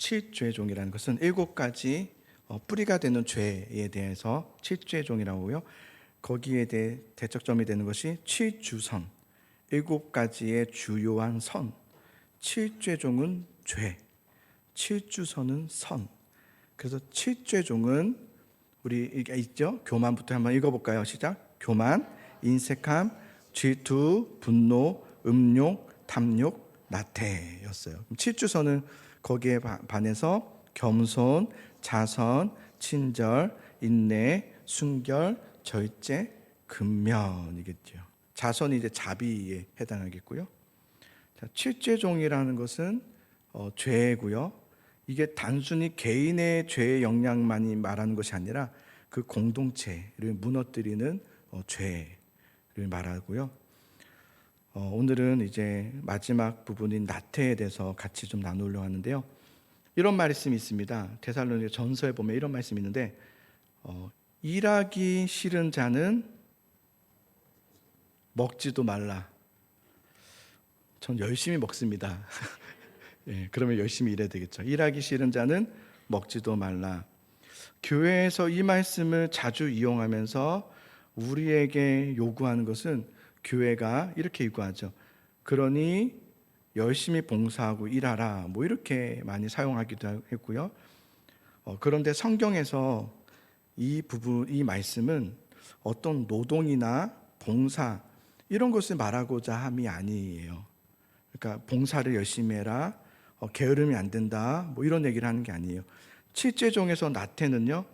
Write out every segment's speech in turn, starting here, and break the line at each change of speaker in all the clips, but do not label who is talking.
칠죄종이라는 것은 7가지 뿌리가 되는 죄에 대해서 칠죄종이라고 하고요. 거기에 대해 대척점이 되는 것이 칠주선, 7가지의 주요한 선. 칠죄종은 죄, 칠주선은 선. 그래서 칠죄종은 우리 이게 있죠? 교만부터 한번 읽어볼까요? 시작. 교만, 인색함, 질투, 분노, 음욕, 탐욕, 나태였어요. 칠주선은 거기에 반해서 겸손, 자선, 친절, 인내, 순결, 절제, 근면이겠죠. 자선이 이제 자비에 해당하겠고요. 자, 칠죄종이라는 것은 죄고요. 이게 단순히 개인의 죄의 영향만이 말하는 것이 아니라 그 공동체를 무너뜨리는 죄를 말하고요. 오늘은 이제 마지막 부분인 나태에 대해서 같이 좀 나누려고 하는데요. 이런 말씀이 있습니다. 데살로니가 전서에 보면 이런 말씀이 있는데 일하기 싫은 자는 먹지도 말라. 전 열심히 먹습니다. 예, 그러면 열심히 일해야 되겠죠. 일하기 싫은 자는 먹지도 말라. 교회에서 이 말씀을 자주 이용하면서 우리에게 요구하는 것은 교회가 이렇게 요구하죠. 그러니 열심히 봉사하고 일하라. 뭐 이렇게 많이 사용하기도 했고요. 그런데 성경에서 이 말씀은 어떤 노동이나 봉사 이런 것을 말하고자 함이 아니에요. 그러니까 봉사를 열심히 해라, 게으름이 안 된다, 뭐 이런 얘기를 하는 게 아니에요. 칠죄종에서 나태는요,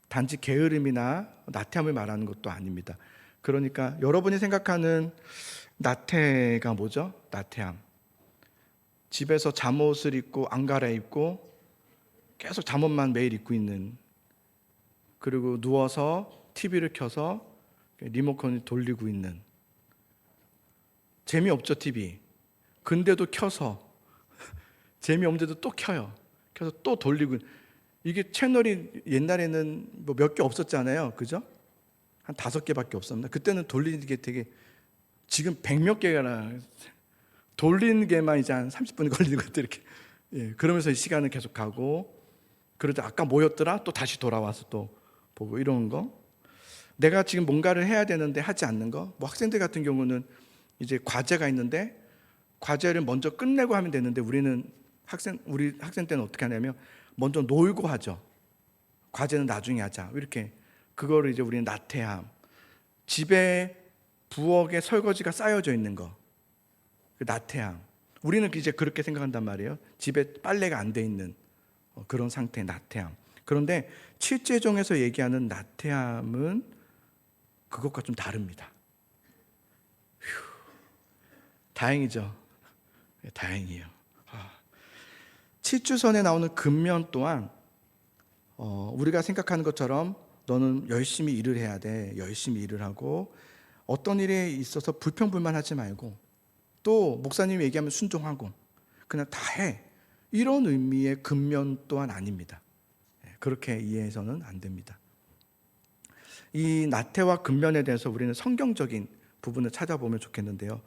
단지 게으름이나 나태함을 말하는 것도 아닙니다. 그러니까 여러분이 생각하는 나태가 뭐죠? 나태함. 집에서 잠옷을 입고 안 갈아입고 계속 잠옷만 매일 입고 있는, 그리고 누워서 TV를 켜서 리모컨을 돌리고 있는, 재미없죠 TV. 근데도 켜서 재미없는데도 또 켜요. 켜서 또 돌리고. 이게 채널이 옛날에는 뭐 몇 개 없었잖아요. 그죠? 한 5개밖에 없었나? 그때는 돌리는 게 되게, 지금 100몇 개가 돌리는 게만 이제 한 30분 걸리는 것들 이렇게. 예, 그러면서 시간을 계속 가고, 그러다 아까 뭐였더라? 또 다시 돌아와서 또 보고 이런 거. 내가 지금 뭔가를 해야 되는데 하지 않는 거. 뭐 학생들 같은 경우는 이제 과제가 있는데 과제를 먼저 끝내고 하면 되는데 우리 학생 때는 어떻게 하냐면 먼저 놀고 하죠. 과제는 나중에 하자. 이렇게. 그거를 이제 우리는 나태함. 집에 부엌에 설거지가 쌓여져 있는 거. 그 나태함. 우리는 이제 그렇게 생각한단 말이에요. 집에 빨래가 안 돼 있는 그런 상태의 나태함. 그런데 칠죄종에서 얘기하는 나태함은 그것과 좀 다릅니다. 다행이죠. 다행이에요. 칠주선에 나오는 근면 또한 우리가 생각하는 것처럼 너는 열심히 일을 해야 돼. 열심히 일을 하고 어떤 일에 있어서 불평불만하지 말고 또 목사님이 얘기하면 순종하고 그냥 다 해. 이런 의미의 근면 또한 아닙니다. 그렇게 이해해서는 안 됩니다. 이 나태와 근면에 대해서 우리는 성경적인 부분을 찾아보면 좋겠는데요.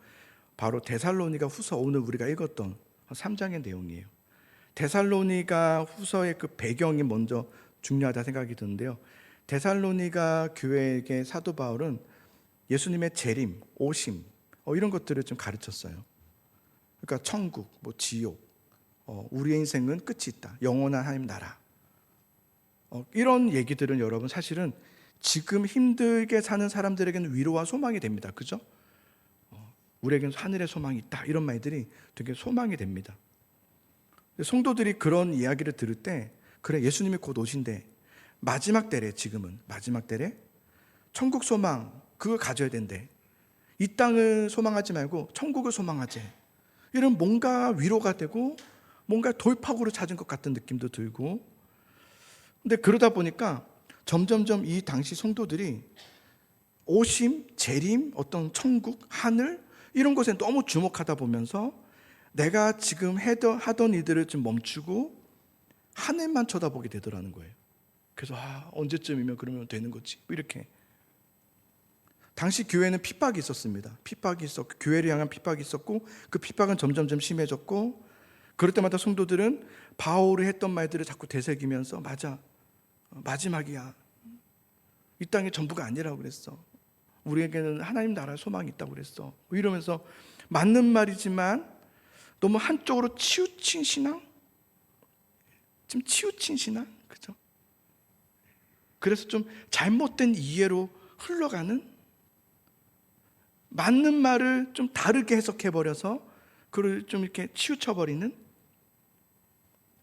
바로 데살로니가 후서, 오늘 우리가 읽었던 3장의 내용이에요. 데살로니가 후서의 그 배경이 먼저 중요하다 생각이 드는데요. 데살로니가 교회에게 사도 바울은 예수님의 재림, 오심 이런 것들을 좀 가르쳤어요. 그러니까 천국, 뭐 지옥, 우리의 인생은 끝이 있다. 영원한 하나님 나라. 이런 얘기들은 여러분 사실은 지금 힘들게 사는 사람들에게는 위로와 소망이 됩니다. 그죠? 우리에게는 하늘의 소망이 있다. 이런 말들이 되게 소망이 됩니다. 성도들이 그런 이야기를 들을 때, 그래, 예수님이 곧 오신대. 마지막 때래, 지금은. 마지막 때래? 천국 소망, 그걸 가져야 된대. 이 땅을 소망하지 말고 천국을 소망하지. 이런 뭔가 위로가 되고 뭔가 돌파구를 찾은 것 같은 느낌도 들고. 근데 그러다 보니까 점점점 이 당시 성도들이 오심, 재림, 어떤 천국, 하늘 이런 것에 너무 주목하다 보면서 내가 지금 하던 일들을 좀 멈추고 하늘만 쳐다보게 되더라는 거예요. 그래서 언제쯤이면 그러면 되는 거지 이렇게. 당시 교회는 핍박이 있었습니다. 핍박이 있었고 교회를 향한 핍박이 있었고 그 핍박은 점점점 심해졌고 그럴 때마다 성도들은 바울이 했던 말들을 자꾸 되새기면서 맞아, 마지막이야. 이 땅이 전부가 아니라고 그랬어. 우리에게는 하나님 나라의 소망이 있다고 그랬어. 이러면서 맞는 말이지만 너무 한쪽으로 치우친 신앙? 좀 치우친 신앙? 그죠? 그래서 좀 잘못된 이해로 흘러가는, 맞는 말을 좀 다르게 해석해버려서 그걸 좀 이렇게 치우쳐버리는,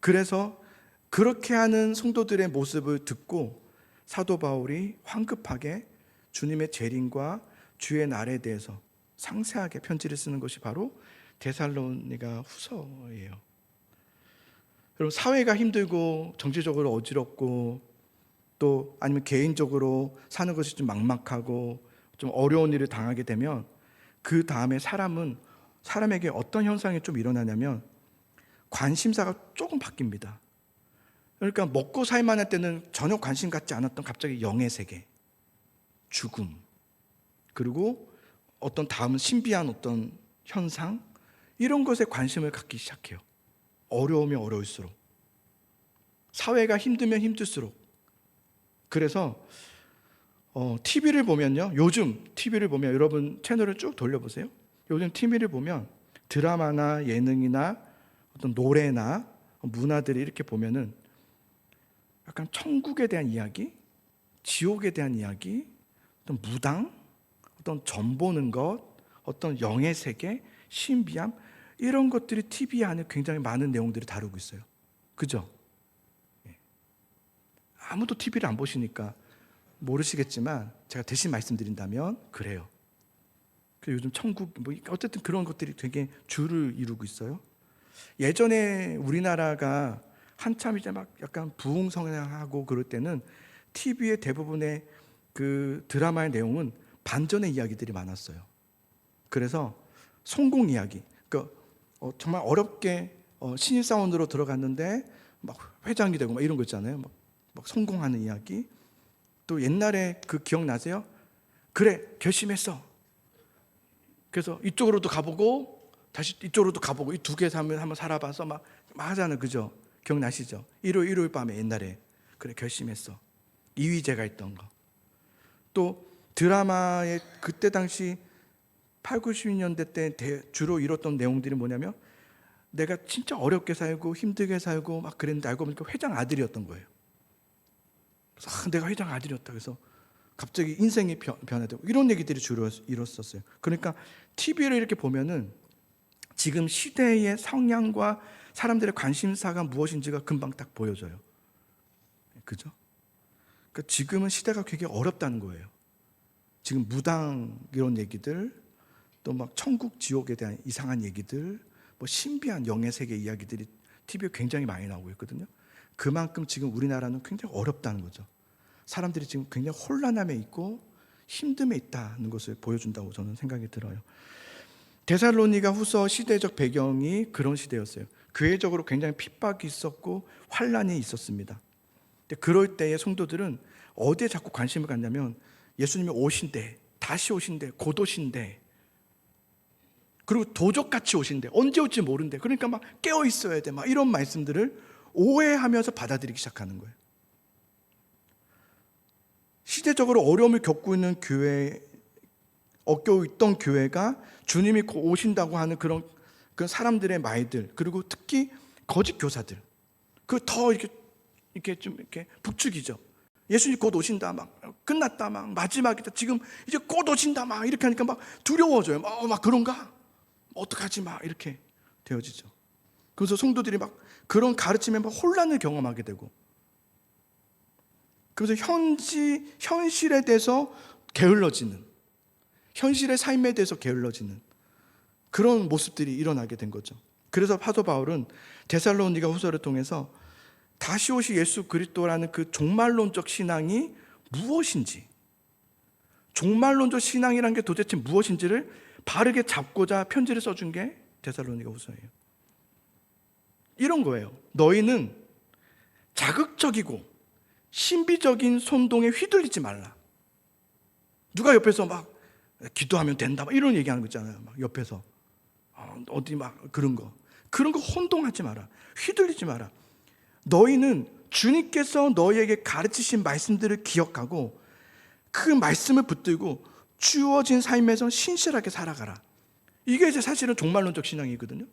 그래서 그렇게 하는 성도들의 모습을 듣고 사도 바울이 황급하게 주님의 재림과 주의 날에 대해서 상세하게 편지를 쓰는 것이 바로 데살로니가 후서예요. 여러분, 사회가 힘들고 정치적으로 어지럽고 또 아니면 개인적으로 사는 것이 좀 막막하고 좀 어려운 일을 당하게 되면 그 다음에 사람에게 어떤 현상이 좀 일어나냐면 관심사가 조금 바뀝니다. 그러니까 먹고 살만할 때는 전혀 관심 갖지 않았던 갑자기 영의 세계, 죽음, 그리고 어떤 다음 신비한 어떤 현상, 이런 것에 관심을 갖기 시작해요. 어려우면 어려울수록, 사회가 힘들면 힘들수록. 그래서 TV를 보면요, 요즘 TV를 보면, 여러분 채널을 쭉 돌려보세요. 요즘 TV를 보면 드라마나 예능이나 어떤 노래나 문화들이 이렇게 보면은 약간 천국에 대한 이야기, 지옥에 대한 이야기, 어떤 무당, 어떤 점 보는 것, 어떤 영의 세계, 신비함, 이런 것들이 TV 안에 굉장히 많은 내용들을 다루고 있어요. 그죠? 아무도 TV를 안 보시니까 모르시겠지만 제가 대신 말씀드린다면 그래요. 요즘 천국, 어쨌든 그런 것들이 되게 주를 이루고 있어요. 예전에 우리나라가 한참 이제 막 약간 부흥성향하고 그럴 때는 TV의 대부분의 그 드라마의 내용은 반전의 이야기들이 많았어요. 그래서 성공 이야기, 그러니까 정말 어렵게 신입사원으로 들어갔는데 막 회장이 되고 막 이런 거 있잖아요. 막 성공하는 이야기. 또 옛날에 그 기억나세요? 그래, 결심했어. 그래서 이쪽으로도 가보고 다시 이쪽으로도 가보고 이 두 개 한번 살아봐서 막 하잖아요. 그죠? 기억나시죠? 일요일 밤에 옛날에 그래, 결심했어. 이휘재가 있던 거. 또 드라마의 그때 당시 8, 90년대 때 주로 이뤘던 내용들이 뭐냐면 내가 진짜 어렵게 살고 힘들게 살고 막 그랬는데 알고 보니까 회장 아들이었던 거예요. 그래서 내가 회장 아들이었다. 그래서 갑자기 인생이 변화되고 이런 얘기들이 주로 이뤘었어요. 그러니까 TV를 이렇게 보면은 지금 시대의 성향과 사람들의 관심사가 무엇인지가 금방 딱 보여져요. 그죠? 그러니까 지금은 시대가 굉장히 어렵다는 거예요. 지금 무당 이런 얘기들, 또 막 천국 지옥에 대한 이상한 얘기들, 뭐 신비한 영의 세계 이야기들이 TV에 굉장히 많이 나오고 있거든요. 그만큼 지금 우리나라는 굉장히 어렵다는 거죠. 사람들이 지금 굉장히 혼란함에 있고 힘듦에 있다는 것을 보여준다고 저는 생각이 들어요. 데살로니가 후서 시대적 배경이 그런 시대였어요. 교회적으로 굉장히 핍박이 있었고 환란이 있었습니다. 근데 그럴 때의 성도들은 어디에 자꾸 관심을 갖냐면 예수님이 오신대, 다시 오신대, 곧 오신대, 그리고 도적같이 오신대, 언제 올지 모른대. 그러니까 막 깨어 있어야 돼, 막 이런 말씀들을 오해하면서 받아들이기 시작하는 거예요. 시대적으로 어려움을 겪고 있는 겪고 있던 교회가 주님이 오신다고 하는 그런 사람들의 말들, 그리고 특히 거짓 교사들, 그 더 이렇게 좀 이렇게 북측이죠. 예수님 곧 오신다, 막 끝났다, 막 마지막이다, 지금 이제 곧 오신다, 막 이렇게 하니까 막 두려워져요. 막 그런가? 어떡하지, 막 이렇게 되어지죠. 그래서 성도들이 막 그런 가르침에 막 혼란을 경험하게 되고, 그래서 현실에 대해서 게을러지는, 현실의 삶에 대해서 게을러지는 그런 모습들이 일어나게 된 거죠. 그래서 사도 바울은 데살로니가 후서를 통해서 다시 오실 예수 그리스도라는 그 종말론적 신앙이 무엇인지, 종말론적 신앙이라는 게 도대체 무엇인지를 바르게 잡고자 편지를 써준 게 데살로니가 후서예요. 이런 거예요. 너희는 자극적이고 신비적인 선동에 휘둘리지 말라. 누가 옆에서 막 기도하면 된다, 막 이런 얘기하는 거 있잖아요. 막 옆에서 어디 막 그런 거. 그런 거 혼동하지 마라. 휘둘리지 마라. 너희는 주님께서 너희에게 가르치신 말씀들을 기억하고 그 말씀을 붙들고 주어진 삶에서 신실하게 살아가라. 이게 이제 사실은 종말론적 신앙이거든요.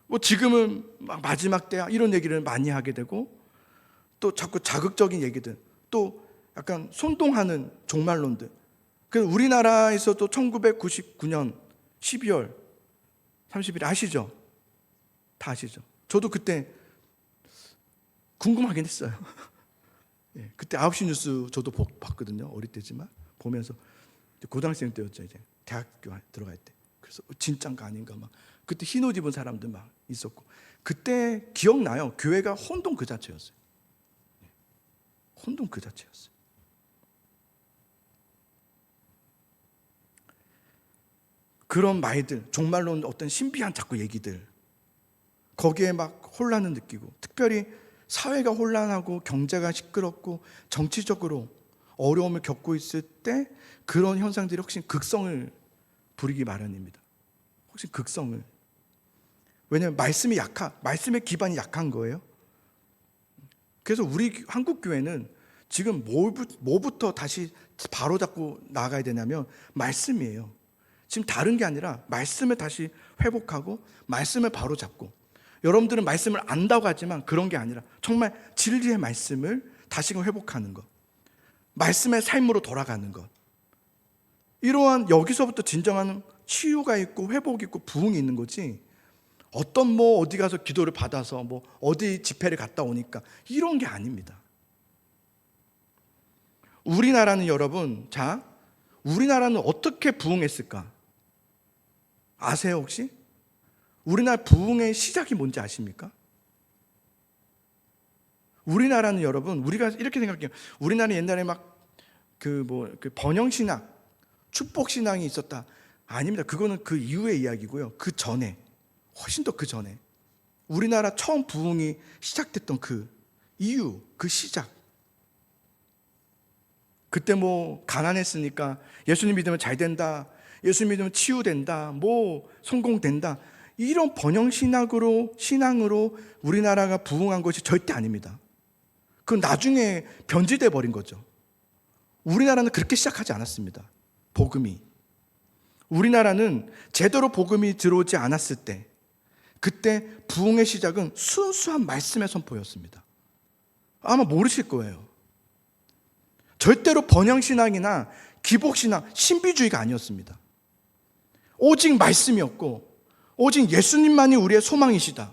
뭐 지금은 막 마지막 때야 이런 얘기를 많이 하게 되고, 또 자꾸 자극적인 얘기들, 또 약간 손동하는 종말론들. 그 우리나라에서도 1999년 12월 30일 아시죠? 다 아시죠? 저도 그때 궁금하긴 했어요. 예, 그때 9시 뉴스 저도 봤거든요. 어릴 때지만 보면서, 고등학생 때였죠. 이제 대학교 들어갈 때. 그래서 진짠가 아닌가 막, 그때 흰 옷 입은 사람들 막 있었고, 그때 기억나요. 교회가 혼동 그 자체였어요. 혼동 그 자체였어요. 그런 말들, 종말론 어떤 신비한 자꾸 얘기들, 거기에 막 혼란을 느끼고, 특별히 사회가 혼란하고 경제가 시끄럽고 정치적으로 어려움을 겪고 있을 때 그런 현상들이 훨씬 극성을 부리기 마련입니다. 훨씬 극성을. 왜냐하면 말씀의 기반이 약한 거예요. 그래서 우리 한국 교회는 지금 뭐부터 다시 바로잡고 나가야 되냐면 말씀이에요. 지금 다른 게 아니라 말씀을 다시 회복하고 말씀을 바로잡고, 여러분들은 말씀을 안다고 하지만 그런 게 아니라 정말 진리의 말씀을 다시금 회복하는 것, 말씀의 삶으로 돌아가는 것, 이러한 여기서부터 진정한 치유가 있고 회복이 있고 부흥이 있는 거지, 어떤 뭐 어디 가서 기도를 받아서 뭐 어디 집회를 갔다 오니까 이런 게 아닙니다. 우리나라는 여러분, 우리나라는 어떻게 부흥했을까? 아세요 혹시? 우리나라 부흥의 시작이 뭔지 아십니까? 우리나라는 여러분, 우리가 이렇게 생각해요. 우리나라는 옛날에 막 그 번영신학, 축복신앙이 있었다. 아닙니다. 그거는 그 이후의 이야기고요. 그 전에, 훨씬 더 그 전에, 우리나라 처음 부흥이 시작됐던 그 이유, 그 시작. 그때 뭐 가난했으니까 예수님 믿으면 잘 된다, 예수님 믿으면 치유된다, 뭐 성공된다, 이런 번영신앙으로 우리나라가 부흥한 것이 절대 아닙니다. 그건 나중에 변질돼 버린 거죠. 우리나라는 그렇게 시작하지 않았습니다. 복음이, 우리나라는 제대로 복음이 들어오지 않았을 때, 그때 부흥의 시작은 순수한 말씀의 선포였습니다. 아마 모르실 거예요. 절대로 번영신앙이나 기복신앙, 신비주의가 아니었습니다. 오직 말씀이었고, 오직 예수님만이 우리의 소망이시다,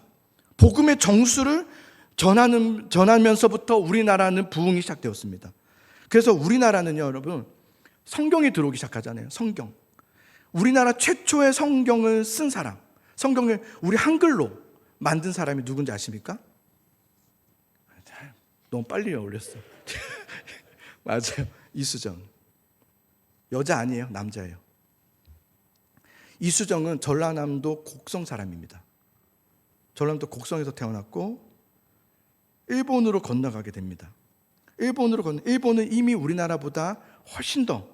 복음의 정수를 전하면서부터 우리나라는 부흥이 시작되었습니다. 그래서 우리나라는요, 여러분, 성경이 들어오기 시작하잖아요. 성경. 우리나라 최초의 성경을 쓴 사람, 성경을 우리 한글로 만든 사람이 누군지 아십니까? 너무 빨리 올렸어. 맞아요. 이수정. 여자 아니에요. 남자예요. 이수정은 전라남도 곡성 사람입니다. 전라남도 곡성에서 태어났고 일본으로 건너가게 됩니다. 일본은 이미 우리나라보다 훨씬 더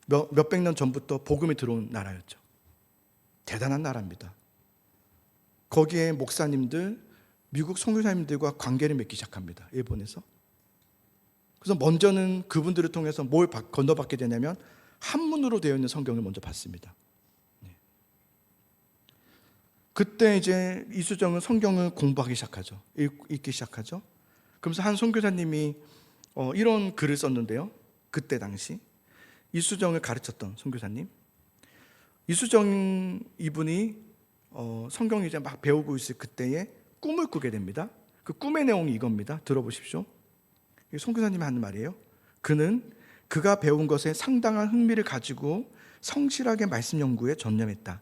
몇백 년 전부터 복음이 들어온 나라였죠. 대단한 나라입니다. 거기에 목사님들, 미국 선교사님들과 관계를 맺기 시작합니다. 일본에서. 그래서 먼저는 그분들을 통해서 뭘 건너받게 되냐면 한문으로 되어 있는 성경을 먼저 받습니다. 그때 이제 이수정은 성경을 공부하기 시작하죠. 읽기 시작하죠. 그러면서 한 선교사님이 이런 글을 썼는데요. 그때 당시 이수정을 가르쳤던 선교사님, 이수정 이분이 성경을 이제 막 배우고 있을 그때에 꿈을 꾸게 됩니다. 그 꿈의 내용이 이겁니다. 들어보십시오. 선교사님이 하는 말이에요. 그는 그가 배운 것에 상당한 흥미를 가지고 성실하게 말씀 연구에 전념했다.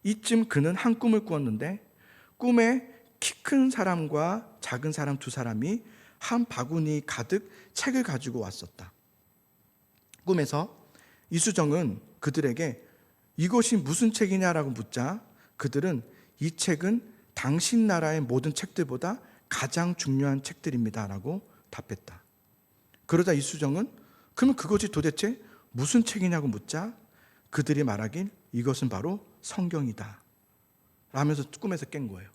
이쯤 그는 한 꿈을 꾸었는데, 꿈에 키 큰 사람과 작은 사람 두 사람이 한 바구니 가득 책을 가지고 왔었다. 꿈에서 이수정은 그들에게 이것이 무슨 책이냐라고 묻자 그들은 이 책은 당신 나라의 모든 책들보다 가장 중요한 책들입니다 라고 답했다. 그러자 이수정은 그러면 그것이 도대체 무슨 책이냐고 묻자 그들이 말하길 이것은 바로 성경이다 라면서 꿈에서 깬 거예요.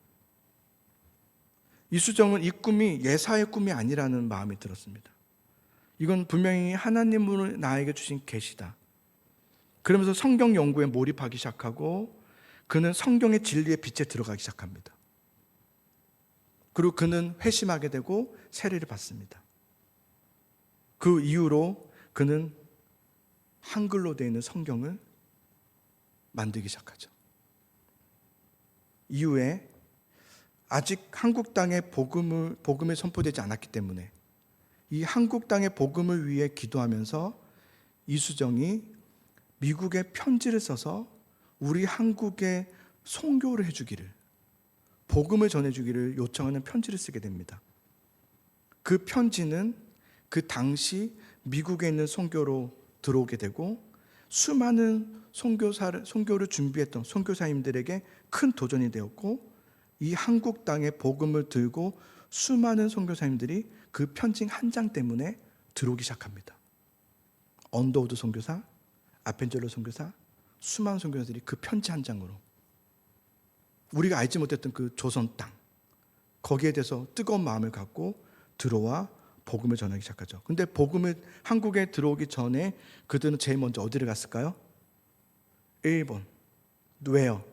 이수정은 이 꿈이 예사의 꿈이 아니라는 마음이 들었습니다. 이건 분명히 하나님으로 나에게 주신 계시다. 그러면서 성경 연구에 몰입하기 시작하고 그는 성경의 진리의 빛에 들어가기 시작합니다. 그리고 그는 회심하게 되고 세례를 받습니다. 그 이후로 그는 한글로 되어 있는 성경을 만들기 시작하죠. 이후에 아직 한국 땅에 복음이 선포되지 않았기 때문에 이 한국 땅의 복음을 위해 기도하면서 이수정이 미국에 편지를 써서 우리 한국에 선교를 해주기를, 복음을 전해주기를 요청하는 편지를 쓰게 됩니다. 그 편지는 그 당시 미국에 있는 선교로 들어오게 되고 수많은 선교를 준비했던 선교사님들에게 큰 도전이 되었고, 이 한국 땅에 복음을 들고 수많은 선교사님들이 그 편지 한 장 때문에 들어오기 시작합니다. 언더우드 선교사, 아펜젤로 선교사, 수많은 선교사들이 그 편지 한 장으로 우리가 알지 못했던 그 조선 땅, 거기에 대해서 뜨거운 마음을 갖고 들어와 복음을 전하기 시작하죠. 근데 복음을 한국에 들어오기 전에 그들은 제일 먼저 어디를 갔을까요? 일본. 왜요?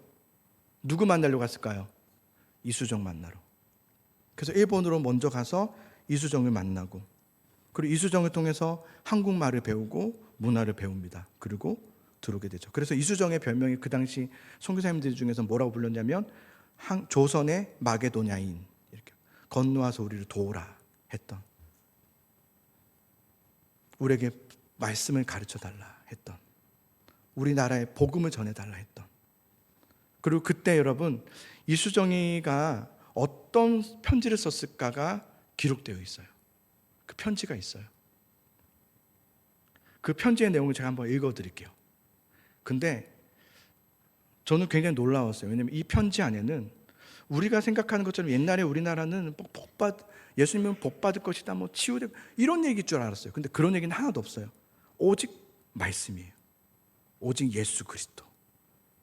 누구 만나려고 갔을까요? 이수정 만나러. 그래서 일본으로 먼저 가서 이수정을 만나고, 그리고 이수정을 통해서 한국말을 배우고 문화를 배웁니다. 그리고 들어오게 되죠. 그래서 이수정의 별명이 그 당시 선교사님들 중에서 뭐라고 불렀냐면 조선의 마게도냐인, 이렇게 건너와서 우리를 도우라 했던, 우리에게 말씀을 가르쳐 달라 했던, 우리나라에 복음을 전해달라 했던. 그리고 그때 여러분, 이수정이가 어떤 편지를 썼을까가 기록되어 있어요. 그 편지가 있어요. 그 편지의 내용을 제가 한번 읽어드릴게요. 근데 저는 굉장히 놀라웠어요. 왜냐하면 이 편지 안에는 우리가 생각하는 것처럼 옛날에 우리나라는 예수님은 복 받을 것이다, 뭐 치유되고 이런 얘기일 줄 알았어요. 근데 그런 얘기는 하나도 없어요. 오직 말씀이에요. 오직 예수 그리스도.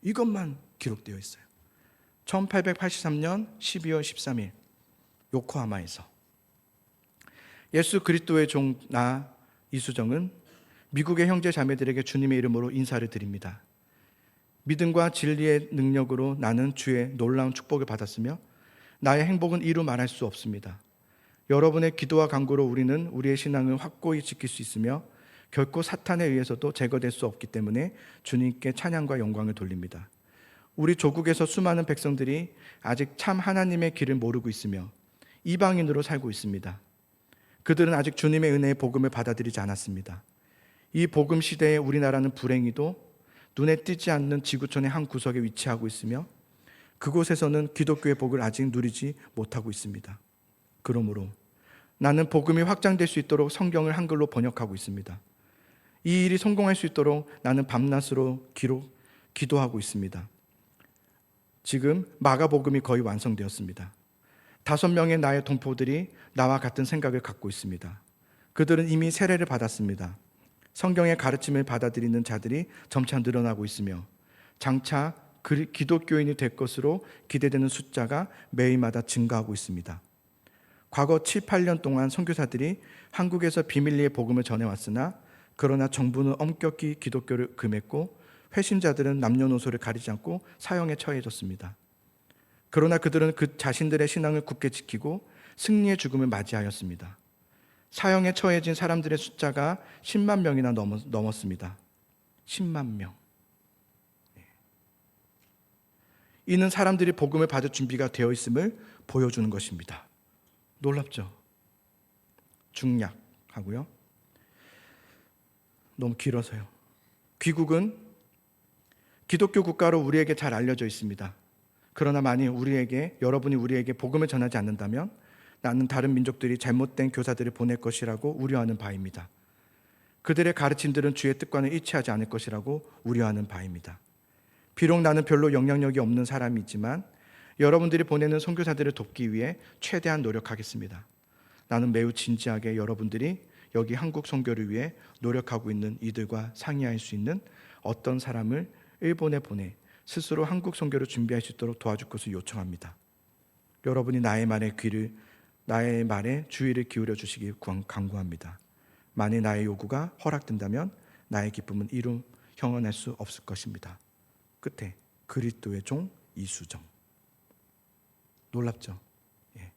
이것만 기록되어 있어요. 1883년 12월 13일 요코하마에서 예수 그리스도의 종 나 이수정은 미국의 형제 자매들에게 주님의 이름으로 인사를 드립니다. 믿음과 진리의 능력으로 나는 주의 놀라운 축복을 받았으며 나의 행복은 이루 말할 수 없습니다. 여러분의 기도와 간구로 우리는 우리의 신앙을 확고히 지킬 수 있으며 결코 사탄에 의해서도 제거될 수 없기 때문에 주님께 찬양과 영광을 돌립니다. 우리 조국에서 수많은 백성들이 아직 참 하나님의 길을 모르고 있으며 이방인으로 살고 있습니다. 그들은 아직 주님의 은혜의 복음을 받아들이지 않았습니다. 이 복음 시대에 우리나라는 불행히도 눈에 띄지 않는 지구촌의 한 구석에 위치하고 있으며 그곳에서는 기독교의 복을 아직 누리지 못하고 있습니다. 그러므로 나는 복음이 확장될 수 있도록 성경을 한글로 번역하고 있습니다. 이 일이 성공할 수 있도록 나는 밤낮으로 기도하고 있습니다. 지금 마가복음이 거의 완성되었습니다. 5명의 나의 동포들이 나와 같은 생각을 갖고 있습니다. 그들은 이미 세례를 받았습니다. 성경의 가르침을 받아들이는 자들이 점차 늘어나고 있으며 장차 기독교인이 될 것으로 기대되는 숫자가 매일마다 증가하고 있습니다. 과거 7, 8년 동안 선교사들이 한국에서 비밀리에 복음을 전해왔으나 그러나 정부는 엄격히 기독교를 금했고 회신자들은 남녀노소를 가리지 않고 사형에 처해졌습니다. 그러나 그들은 그 자신들의 신앙을 굳게 지키고 승리의 죽음을 맞이하였습니다. 사형에 처해진 사람들의 숫자가 10만 명이나 넘었습니다. 10만 명. 이는 사람들이 복음을 받을 준비가 되어 있음을 보여주는 것입니다. 놀랍죠? 중략하고요. 너무 길어서요. 귀국은 기독교 국가로 우리에게 잘 알려져 있습니다. 그러나 만일 여러분이 우리에게 복음을 전하지 않는다면 나는 다른 민족들이 잘못된 교사들을 보낼 것이라고 우려하는 바입니다. 그들의 가르침들은 주의 뜻과는 일치하지 않을 것이라고 우려하는 바입니다. 비록 나는 별로 영향력이 없는 사람이지만 여러분들이 보내는 선교사들을 돕기 위해 최대한 노력하겠습니다. 나는 매우 진지하게 여러분들이 여기 한국 선교를 위해 노력하고 있는 이들과 상의할 수 있는 어떤 사람을 일본에 보내 스스로 한국 선교를 준비할 수 있도록 도와줄 것을 요청합니다. 여러분이 나의 말에 주의를 기울여 주시기 간구합니다. 만일 나의 요구가 허락된다면 나의 기쁨은 이루 형언할 수 없을 것입니다. 끝에 그리스도의 종 이수정. 놀랍죠? 예.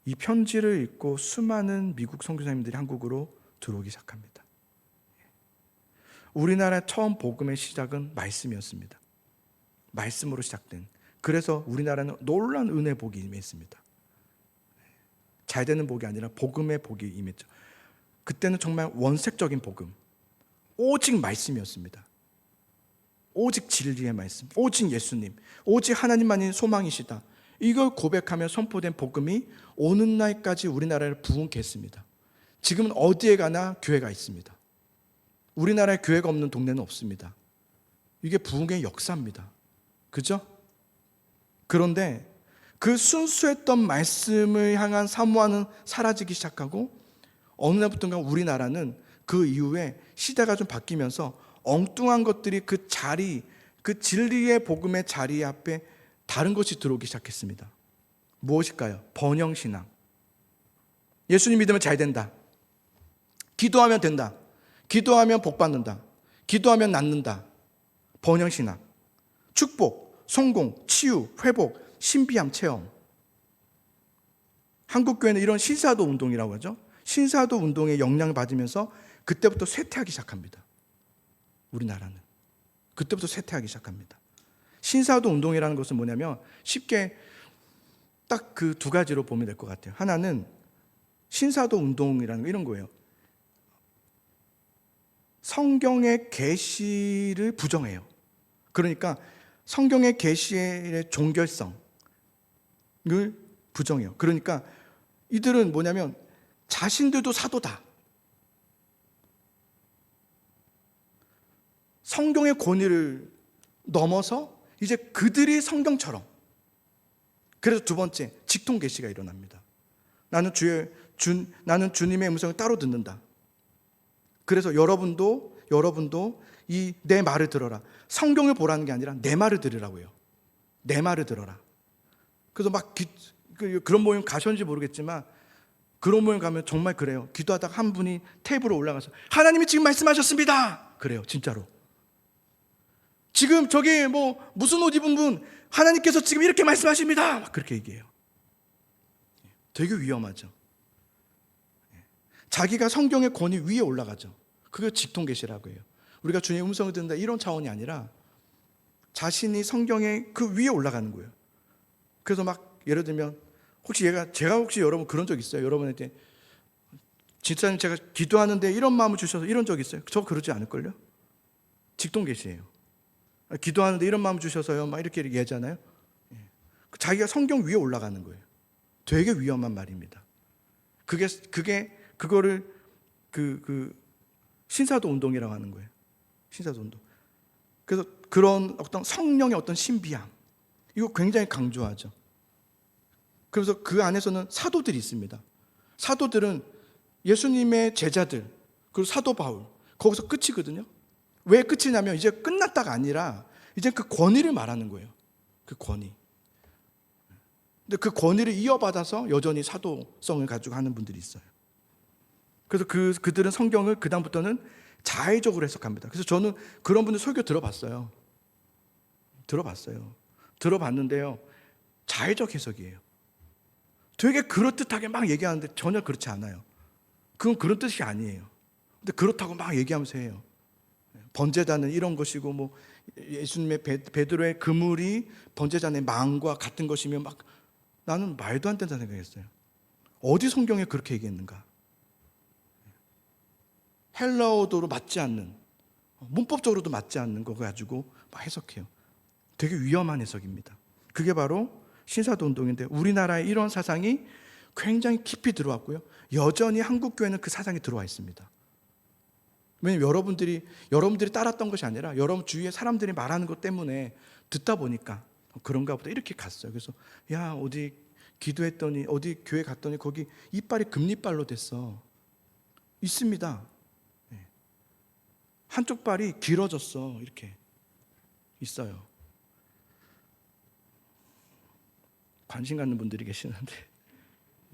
이 편지를 읽고 수많은 미국 선교사님들이 한국으로 들어오기 시작합니다. 우리나라 처음 복음의 시작은 말씀이었습니다. 말씀으로 시작된. 그래서 우리나라는 놀라운 은혜 복이 임했습니다. 잘 되는 복이 아니라 복음의 복이 임했죠. 그때는 정말 원색적인 복음, 오직 말씀이었습니다. 오직 진리의 말씀, 오직 예수님, 오직 하나님만이 소망이시다. 이걸 고백하며 선포된 복음이 오는 날까지 우리나라를 부흥케 했습니다. 지금은 어디에 가나 교회가 있습니다. 우리나라에 교회가 없는 동네는 없습니다. 이게 부흥의 역사입니다. 그죠? 그런데 그 순수했던 말씀을 향한 사모하는 사라지기 시작하고 어느 날부터인가 우리나라는 그 이후에 시대가 좀 바뀌면서 엉뚱한 것들이 그 자리, 그 진리의 복음의 자리 앞에 다른 것이 들어오기 시작했습니다. 무엇일까요? 번영신앙. 예수님 믿으면 잘 된다. 기도하면 된다. 기도하면 복 받는다. 기도하면 낫는다. 번영신앙. 축복, 성공, 치유, 회복, 신비함 체험. 한국교회는 이런 신사도 운동이라고 하죠. 신사도 운동의 영향을 받으면서 그때부터 쇠퇴하기 시작합니다. 우리나라는 그때부터 쇠퇴하기 시작합니다. 신사도 운동이라는 것은 뭐냐면 쉽게 딱 그 두 가지로 보면 될 것 같아요. 하나는 신사도 운동이라는 거 이런 거예요. 성경의 계시를 부정해요. 그러니까 성경의 계시의 종결성을 부정해요. 그러니까 이들은 뭐냐면 자신들도 사도다. 성경의 권위를 넘어서 이제 그들이 성경처럼. 그래서 두 번째, 직통 계시가 일어납니다. 나는 주님의 음성을 따로 듣는다. 그래서 여러분도 이 내 말을 들어라. 성경을 보라는 게 아니라 내 말을 들으라고 해요. 내 말을 들어라. 그래서 막 그런 모임 가셨는지 모르겠지만 그런 모임 가면 정말 그래요. 기도하다가 한 분이 테이블에 올라가서 하나님이 지금 말씀하셨습니다. 그래요. 진짜로. 지금 저기 무슨 옷 입은 분 하나님께서 지금 이렇게 말씀하십니다. 막 그렇게 얘기해요. 되게 위험하죠. 자기가 성경의 권위 위에 올라가죠. 그게 직통계시라고 해요. 우리가 주님의 음성을 듣는다 이런 차원이 아니라 자신이 성경의 그 위에 올라가는 거예요. 그래서 막 예를 들면 제가 혹시 여러분 그런 적 있어요? 여러분한테 진짜님 제가 기도하는데 이런 마음을 주셔서 이런 적 있어요? 저 그러지 않을걸요? 직통계시예요. 기도하는데 이런 마음을 주셔서요 막 이렇게 얘기하잖아요. 자기가 성경 위에 올라가는 거예요. 되게 위험한 말입니다. 그거를 신사도 운동이라고 하는 거예요. 신사도 운동. 그래서 그런 어떤 성령의 어떤 신비함, 이거 굉장히 강조하죠. 그래서 그 안에서는 사도들이 있습니다. 사도들은 예수님의 제자들, 그리고 사도 바울, 거기서 끝이거든요. 왜 끝이냐면 이제 끝났다가 아니라 이제 그 권위를 말하는 거예요. 그 권위. 근데 그 권위를 이어받아서 여전히 사도성을 가지고 하는 분들이 있어요. 그래서 그들은 성경을 그다음부터는 자의적으로 해석합니다. 그래서 저는 그런 분들 설교 들어봤어요. 들어봤는데요. 자의적 해석이에요. 되게 그럴듯하게 막 얘기하는데 전혀 그렇지 않아요. 그건 그런 뜻이 아니에요. 근데 그렇다고 막 얘기하면서 해요. 번제단은 이런 것이고 예수님의 베드로의 그물이 번제단의 망과 같은 것이면 막 나는 말도 안 된다 생각했어요. 어디 성경에 그렇게 얘기했는가? 헬라어도로 맞지 않는, 문법적으로도 맞지 않는 거 가지고 막 해석해요. 되게 위험한 해석입니다. 그게 바로 신사도 운동인데 우리나라에 이런 사상이 굉장히 깊이 들어왔고요. 여전히 한국 교회는 그 사상이 들어와 있습니다. 왜냐하면 여러분들이 따랐던 것이 아니라 여러분 주위에 사람들이 말하는 것 때문에 듣다 보니까 그런가 보다 이렇게 갔어요. 그래서 야 어디 기도했더니 어디 교회 갔더니 거기 이빨이 금리빨로 됐어. 있습니다. 한쪽 발이 길어졌어. 이렇게 있어요. 관심 갖는 분들이 계시는데,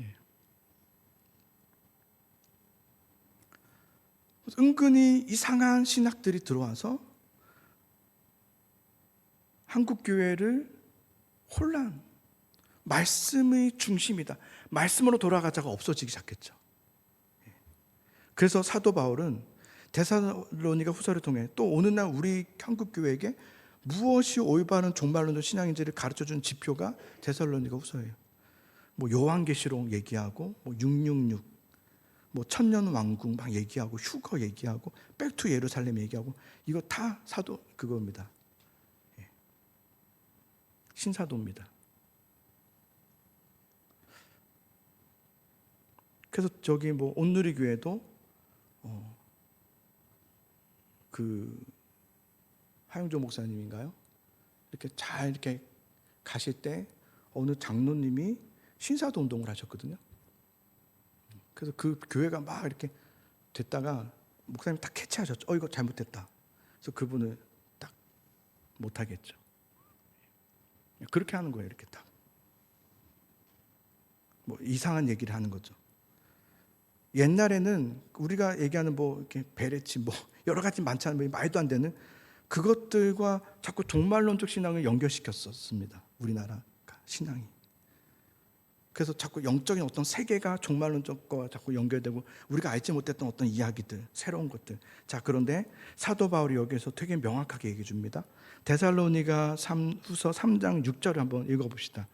예. 은근히 이상한 신학들이 들어와서 한국 교회를 혼란, 말씀의 중심이다, 말씀으로 돌아가자가 없어지기 시작했죠. 그래서 사도 바울은 데살로니가 후서를 통해 또 오늘날 우리 한국 교회에게 무엇이 올바른 종말론적 신앙인지를 가르쳐준 지표가 데살로니가 후서예요. 뭐 요한계시록 얘기하고, 뭐 666, 뭐 천년 왕궁 막 얘기하고, 휴거 얘기하고, 백투 예루살렘 얘기하고, 이거 다 사도 그겁니다. 신사도입니다. 그래서 저기 뭐 온누리 교회도 그 하영조 목사님인가요? 이렇게 잘 이렇게 가실 때 어느 장로님이 신사도 운동을 하셨거든요. 그래서 그 교회가 막 이렇게 됐다가 목사님이 딱 캐치하셨죠. 이거 잘못됐다. 그래서 그분을 딱 못하겠죠. 그렇게 하는 거예요. 이렇게 딱. 뭐 이상한 얘기를 하는 거죠. 옛날에는 우리가 얘기하는 뭐 이렇게 베레치 뭐 여러 가지 많잖아요. 말도 안 되는 그것들과 자꾸 종말론적 신앙을 연결시켰었습니다. 우리나라 신앙이. 그래서 자꾸 영적인 어떤 세계가 종말론적과 자꾸 연결되고 우리가 알지 못했던 어떤 이야기들, 새로운 것들. 자, 그런데 사도 바울이 여기서 되게 명확하게 얘기해 줍니다. 데살로니가 후서 3장 6절을 한번 읽어봅시다.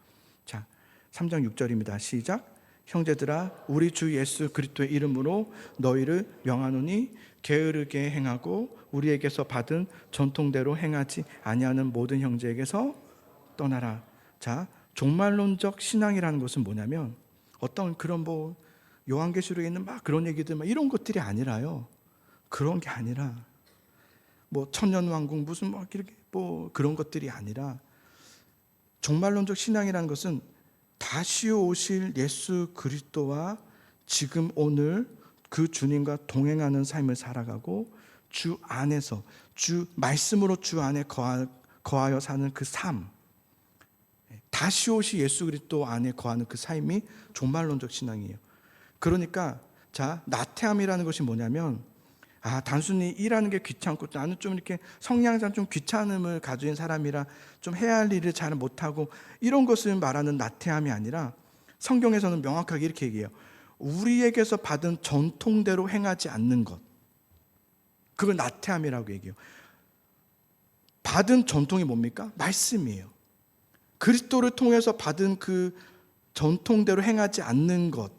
자, 3장 6절입니다. 시작. 형제들아, 우리 주 예수 그리스도의 이름으로 너희를 명하노니 게으르게 행하고 우리에게서 받은 전통대로 행하지 아니하는 모든 형제에게서 떠나라. 자, 종말론적 신앙이라는 것은 뭐냐면 어떤 그런 뭐 요한계시록에 있는 막 그런 얘기들 막 이런 것들이 아니라요. 그런 게 아니라 뭐 천년왕국 무슨 뭐 이렇게 뭐 그런 것들이 아니라 종말론적 신앙이라는 것은 다시 오실 예수 그리스도와 지금 오늘 그 주님과 동행하는 삶을 살아가고 주 안에서 주 말씀으로 주 안에 거하여 사는 그 삶, 다시 오실 예수 그리스도 안에 거하는 그 삶이 종말론적 신앙이에요. 그러니까 자, 나태함이라는 것이 뭐냐면 단순히 일하는 게 귀찮고 나는 좀 이렇게 성향상 좀 귀찮음을 가진 사람이라 좀 해야 할 일을 잘 못하고 이런 것을 말하는 나태함이 아니라 성경에서는 명확하게 이렇게 얘기해요. 우리에게서 받은 전통대로 행하지 않는 것, 그걸 나태함이라고 얘기해요. 받은 전통이 뭡니까? 말씀이에요. 그리스도를 통해서 받은 그 전통대로 행하지 않는 것,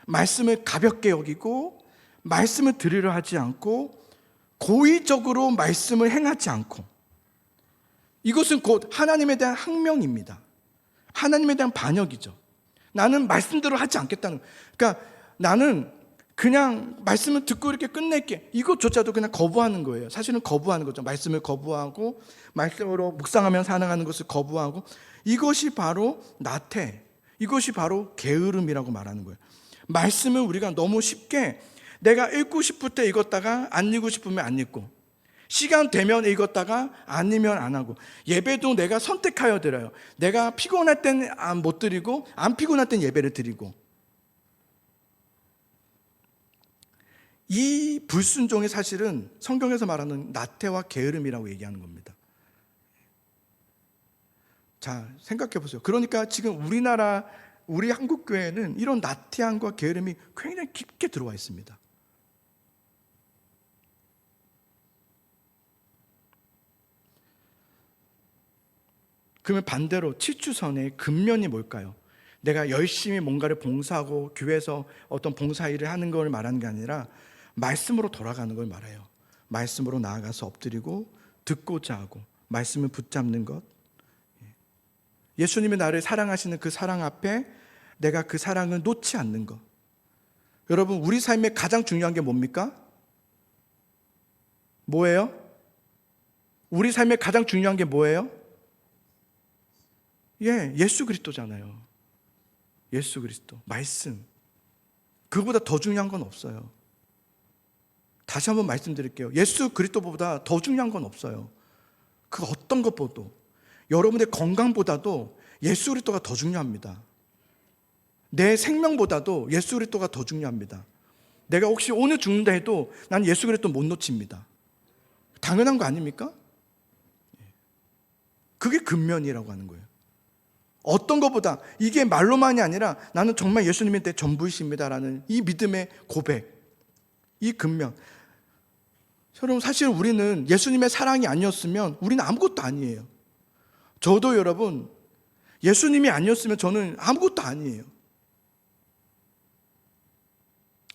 말씀을 가볍게 여기고 말씀을 들으려 하지 않고 고의적으로 말씀을 행하지 않고, 이것은 곧 하나님에 대한 항명입니다. 하나님에 대한 반역이죠. 나는 말씀대로 하지 않겠다는 거예요. 그러니까 나는 그냥 말씀을 듣고 이렇게 끝낼게, 이것조차도 그냥 거부하는 거예요. 사실은 거부하는 거죠. 말씀을 거부하고 말씀으로 묵상하며 살아가는 것을 거부하고, 이것이 바로 나태, 이것이 바로 게으름이라고 말하는 거예요. 말씀을 우리가 너무 쉽게 내가 읽고 싶을 때 읽었다가 안 읽고 싶으면 안 읽고, 시간 되면 읽었다가 아니면 안 하고, 예배도 내가 선택하여 드려요. 내가 피곤할 땐 못 드리고 안 피곤할 땐 예배를 드리고, 이 불순종이 사실은 성경에서 말하는 나태와 게으름이라고 얘기하는 겁니다. 자, 생각해 보세요. 그러니까 지금 우리 한국 교회는 이런 나태함과 게으름이 굉장히 깊게 들어와 있습니다. 그러면 반대로 치추선의 근면이 뭘까요? 내가 열심히 뭔가를 봉사하고 교회에서 어떤 봉사 일을 하는 걸 말하는 게 아니라 말씀으로 돌아가는 걸 말해요. 말씀으로 나아가서 엎드리고 듣고자 하고 말씀을 붙잡는 것, 예수님이 나를 사랑하시는 그 사랑 앞에 내가 그 사랑을 놓지 않는 것. 여러분, 우리 삶에 가장 중요한 게 뭡니까? 뭐예요? 우리 삶에 가장 중요한 게 뭐예요? 예수 그리스도잖아요. 예수 그리스도, 말씀. 그거보다 더 중요한 건 없어요. 다시 한번 말씀드릴게요. 예수 그리스도보다 더 중요한 건 없어요. 그 어떤 것보다도, 여러분의 건강보다도 예수 그리스도가 더 중요합니다. 내 생명보다도 예수 그리스도가 더 중요합니다. 내가 혹시 오늘 죽는다 해도 난 예수 그리스도 못 놓칩니다. 당연한 거 아닙니까? 그게 근면이라고 하는 거예요. 어떤 것보다, 이게 말로만이 아니라 나는 정말 예수님이 내 전부이십니다라는 이 믿음의 고백, 이 근면. 여러분, 사실 우리는 예수님의 사랑이 아니었으면 우리는 아무것도 아니에요. 저도 여러분, 예수님이 아니었으면 저는 아무것도 아니에요.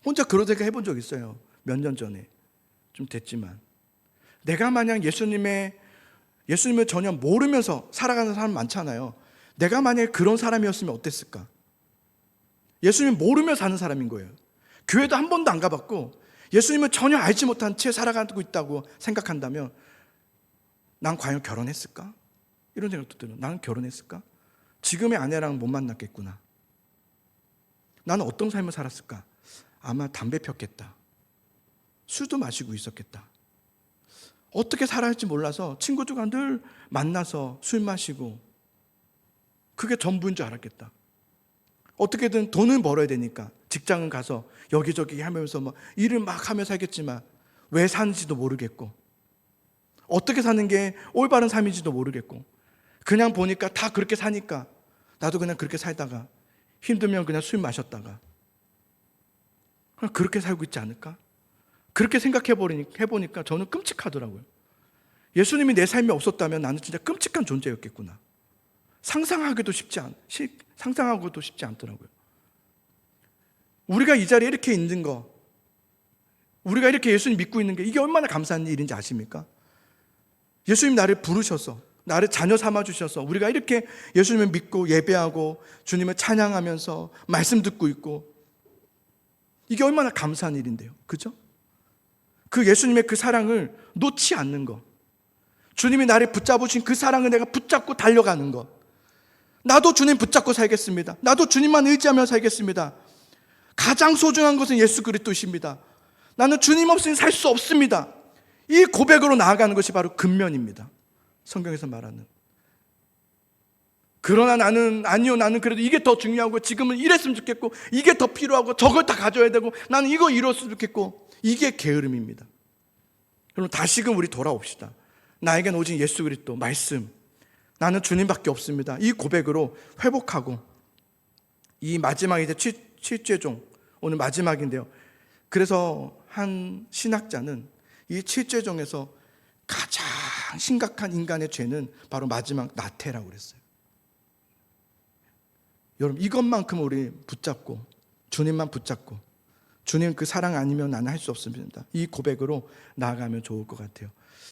혼자 그런 생각 해본 적 있어요. 몇 년 전에. 좀 됐지만. 내가 만약 예수님을 전혀 모르면서 살아가는 사람 많잖아요. 내가 만약에 그런 사람이었으면 어땠을까? 예수님 모르며 사는 사람인 거예요. 교회도 한 번도 안 가봤고 예수님을 전혀 알지 못한 채 살아가고 있다고 생각한다면 난 과연 결혼했을까? 이런 생각도 들어요. 나는 결혼했을까? 지금의 아내랑 못 만났겠구나. 나는 어떤 삶을 살았을까? 아마 담배 폈겠다. 술도 마시고 있었겠다. 어떻게 살아야 할지 몰라서 친구들과 늘 만나서 술 마시고 그게 전부인 줄 알았겠다. 어떻게든 돈을 벌어야 되니까 직장은 가서 여기저기 하면서 막 일을 막 하며 살겠지만 왜 사는지도 모르겠고 어떻게 사는 게 올바른 삶인지도 모르겠고 그냥 보니까 다 그렇게 사니까 나도 그냥 그렇게 살다가 힘들면 그냥 술 마셨다가 그렇게 살고 있지 않을까? 그렇게 해보니까 저는 끔찍하더라고요. 예수님이 내 삶에 없었다면 나는 진짜 끔찍한 존재였겠구나. 상상하고도 쉽지 않더라고요. 우리가 이 자리에 이렇게 있는 거, 우리가 이렇게 예수님 믿고 있는 게 이게 얼마나 감사한 일인지 아십니까? 예수님 나를 부르셔서 나를 자녀 삼아주셔서 우리가 이렇게 예수님을 믿고 예배하고 주님을 찬양하면서 말씀 듣고 있고 이게 얼마나 감사한 일인데요. 그죠? 그 예수님의 그 사랑을 놓지 않는 것, 주님이 나를 붙잡으신 그 사랑을 내가 붙잡고 달려가는 것, 나도 주님 붙잡고 살겠습니다. 나도 주님만 의지하며 살겠습니다. 가장 소중한 것은 예수 그리스도이십니다. 나는 주님 없이는 살 수 없습니다. 이 고백으로 나아가는 것이 바로 근면입니다. 성경에서 말하는. 그러나 나는 그래도 이게 더 중요하고 지금은 이랬으면 좋겠고 이게 더 필요하고 저걸 다 가져야 되고 나는 이거 이뤘으면 좋겠고 이게 게으름입니다. 여러분 다시금 우리 돌아옵시다. 나에겐 오직 예수 그리스도 말씀, 나는 주님밖에 없습니다. 이 고백으로 회복하고 이 마지막 이제 칠죄종 오늘 마지막인데요. 그래서 한 신학자는 이 칠죄종에서 가장 심각한 인간의 죄는 바로 마지막 나태라고 그랬어요. 여러분 이것만큼 우리 붙잡고 주님만 붙잡고 주님 그 사랑 아니면 나는 할 수 없습니다. 이 고백으로 나아가면 좋을 것 같아요.